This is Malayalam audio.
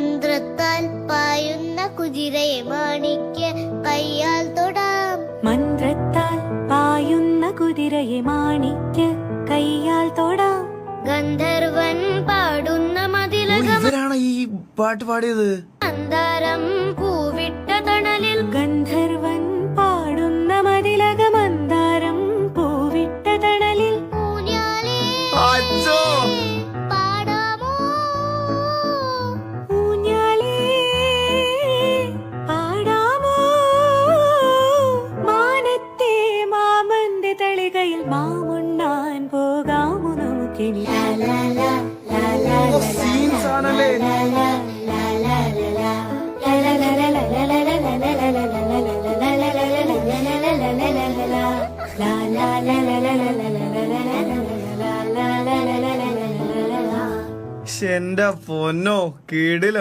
മന്ത്രത്താൽ പായുന്ന കുതിരയെ മാണിക്ക് കയ്യാൽ തൊടാം. മന്ത്രത്താൽ പായുന്ന കുതിരയെ മാണിക്ക് കയ്യാൽ തൊടാം. ഗന്ധർവൻ പാടുന്ന മതിലകം ഇവരാണ് ഈ പാട്ട് പാടിയത്. മന്ദാരം പൂവിട്ട തണലിൽ. ഗന്ധർവൻ പാടുന്ന മതിലക മന്ദാരം പൂവിട്ട തണലിൽ. ഊഞ്ഞാലേ അച്ചോ പാടാമോ? ഊഞ്ഞാലേ പാടാമോ? മാനത്തെ മാമന്റെ തളികയിൽ മാമുണ്ണാൻ പോകാമോ നമുക്കിനി? സീൻസ് ആണല്ലേ. എന്റെ പൊന്നോ, കിടിലം.